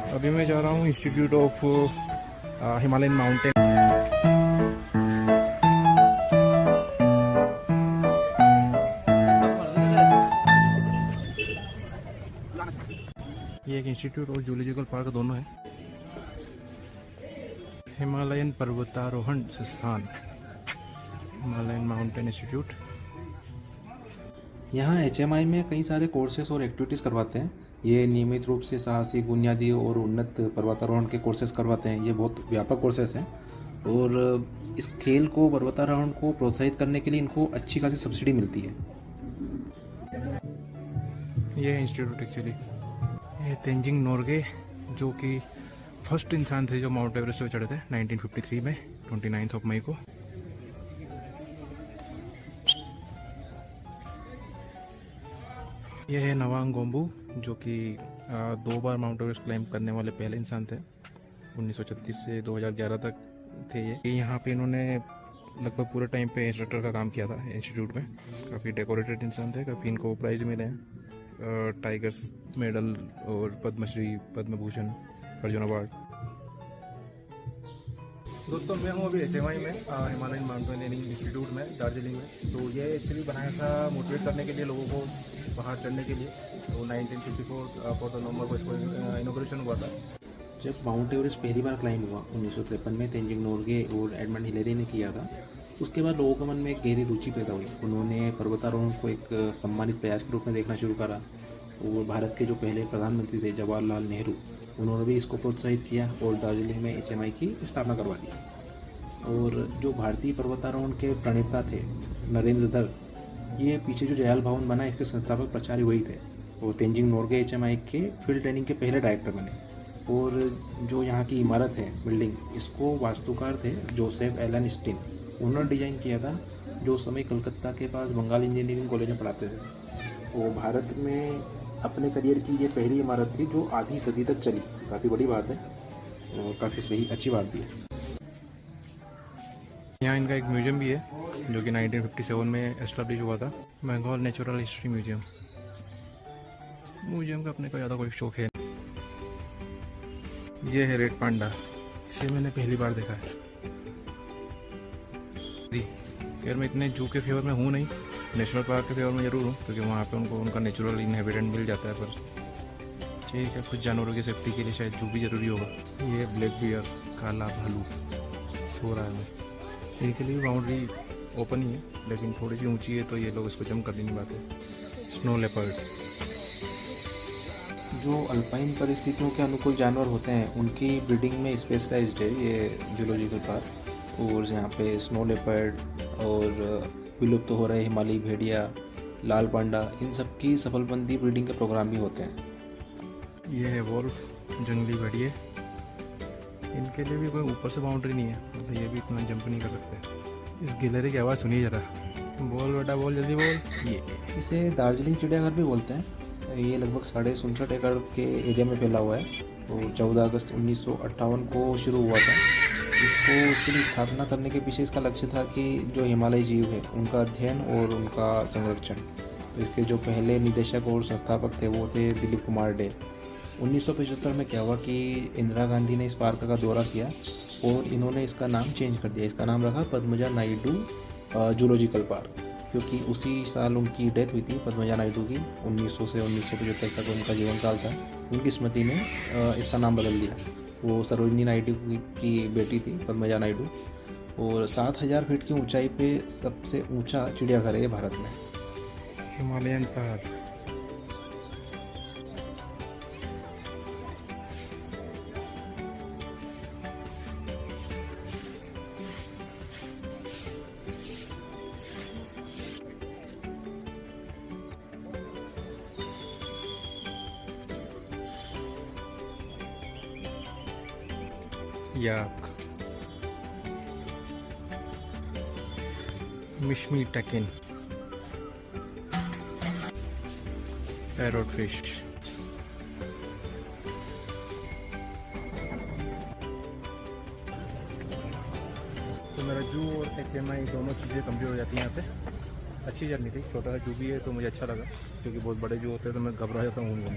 अभी मैं जा रहा हूँ इंस्टीट्यूट ऑफ हिमालयन माउंटेन। ये एक इंस्टीट्यूट और जूलॉजिकल पार्क दोनों है। हिमालयन पर्वतारोहण संस्थान, हिमालयन माउंटेन इंस्टीट्यूट। यहाँ HMI में कई सारे कोर्सेज और एक्टिविटीज़ करवाते हैं। ये नियमित रूप से साहसिक, बुनियादी और उन्नत पर्वतारोहण के कोर्सेज करवाते हैं। ये बहुत व्यापक कोर्सेज हैं और इस खेल को, पर्वतारोहण को प्रोत्साहित करने के लिए इनको अच्छी खासी सब्सिडी मिलती है। ये इंस्टीट्यूट एक्चुअली ये तेंजिंग नोरगे, जो कि फर्स्ट इंसान थे जो माउंट एवरेस्ट पे चढ़े थे 1953 में 29 मई को। यह है नवांग गोम्बू, जो कि 2 बार माउंट एवरेस्ट क्लाइंब करने वाले पहले इंसान थे। 1936 से 2011 तक थे ये। यहाँ पे इन्होंने लगभग पूरे टाइम पे इंस्ट्रक्टर का काम किया था इंस्टीट्यूट में। काफ़ी डेकोरेटेड इंसान थे, काफ़ी इनको प्राइज मिले हैं, टाइगर्स मेडल और पद्मश्री, पद्म भूषण, अर्जुन अवार्ड। दोस्तों मैं हूँ अभी HMI में, हिमालयन माउंटेनियरिंग इंस्टीट्यूट में, दार्जिलिंग में। तो ये एक्चुअली बनाया था मोटिवेट करने के लिए लोगों को बाहर चढ़ने के लिए। तो 1954 4 नवंबर को इसको इनॉग्रेशन हुआ था। जब माउंट एवरेस्ट पहली बार क्लाइंब हुआ 1953 में, तेंजिंग नोरगे और एडमंड हिलेरी ने किया था। उसके बाद लोगों के मन में एक गहरी रुचि पैदा हुई। उन्होंने पर्वतारोहण को एक सम्मानित प्रयास के रूप में देखना शुरू करा और भारत के जो पहले प्रधानमंत्री थे जवाहरलाल नेहरू, उन्होंने भी इसको प्रोत्साहित किया और दार्जिलिंग में HMI की स्थापना करवा दी। और जो भारतीय पर्वतारोहण के प्रणेता थे नरेंद्र धर, ये पीछे जो जयाल भवन बना, इसके संस्थापक प्राचार्य वही थे। और तेंजिंग नोरगे HMI के फील्ड ट्रेनिंग के पहले डायरेक्टर बने। और जो यहाँ की इमारत है, बिल्डिंग, इसको वास्तुकार थे जोसेफ एलन स्टीन, उन्होंने डिजाइन किया था, जो उस समय कलकत्ता के पास बंगाल इंजीनियरिंग कॉलेज में पढ़ाते थे। और भारत में अपने करियर की ये पहली इमारत थी जो आधी सदी तक चली। काफ़ी बड़ी बात है और काफ़ी सही, अच्छी बात भी है। यहाँ इनका एक म्यूजियम भी है जो कि 1957 में एस्टेब्लिश हुआ था, Bengal natural history museum. Museum का अपने को ज़्यादा कोई शौक है। ये है रेड पांडा, इसे मैंने पहली बार देखा है। यार मैं इतने जू के फेवर में हूँ नहीं, नेशनल पार्क के फेवर में ज़रूर हूँ, क्योंकि वहाँ पे उनका नेचुरल इनहेबिटेंट मिल जाता है। पर ठीक है, कुछ जानवरों की सेफ्टी के लिए शायद जू भी ज़रूरी होगा। ये ब्लैक बियर, काला भालू सो रहा है। इनके लिए बाउंड्री ओपन ही है, लेकिन थोड़ी सी ऊंची है तो ये लोग इसको जंप कर नहीं पाते। स्नो लेपर्ड, जो अल्पाइन परिस्थितियों के अनुकूल जानवर होते हैं, उनकी ब्रीडिंग में स्पेशलाइज्ड है ये जूलॉजिकल पार्क। और यहाँ पे स्नो लेपर्ड और विलुप्त हो रहे हिमालयी भेड़िया, लाल पांडा, इन सब की सफलबंदी ब्रीडिंग के प्रोग्राम भी होते हैं। ये है वोल्फ, जंगली भेड़िए। इनके लिए भी कोई ऊपर से बाउंड्री नहीं है, मतलब ये भी इतना जंप नहीं कर सकते। इस गिलहरी की आवाज़ सुनिए ज़रा, बोल बेटा बोल, जल्दी बोल। ये इसे दार्जिलिंग चिड़ियाघर भी बोलते हैं। ये लगभग 67.5 एकड़ के एरिया में फैला हुआ है और 14 अगस्त 1958 को शुरू हुआ था। इसकी स्थापना करने के पीछे इसका लक्ष्य था कि जो हिमालयी जीव है उनका अध्ययन और उनका संरक्षण। तो इसके जो पहले निदेशक और संस्थापक थे वो थे दिलीप कुमार डे। 1975 में क्या हुआ कि इंदिरा गांधी ने इस पार्क का दौरा किया और इन्होंने इसका नाम चेंज कर दिया। इसका नाम रखा पद्मजा नायडू जूलॉजिकल पार्क, क्योंकि उसी साल उनकी डेथ हुई थी पद्मजा नायडू की। 1900 से 1975 तक उनका जीवन काल था। उनकी स्मृति में इसका नाम बदल दिया। वो सरोजिनी नायडू की बेटी थी पद्मजा नायडू। और 7000 फीट की ऊंचाई पे सबसे ऊंचा चिड़ियाघर है भारत में। Himalayan park. Yak, Mishmi takin, parrot fish. तो मेरा जू और HMI दोनों चीज़ें कंप्लीट हो जाती हैं यहाँ पे। अच्छी जर्नी थी, छोटा सा जू भी है तो मुझे अच्छा लगा, क्योंकि बहुत बड़े जू होते हैं तो मैं घबरा जाता हूँ घूम घूम के।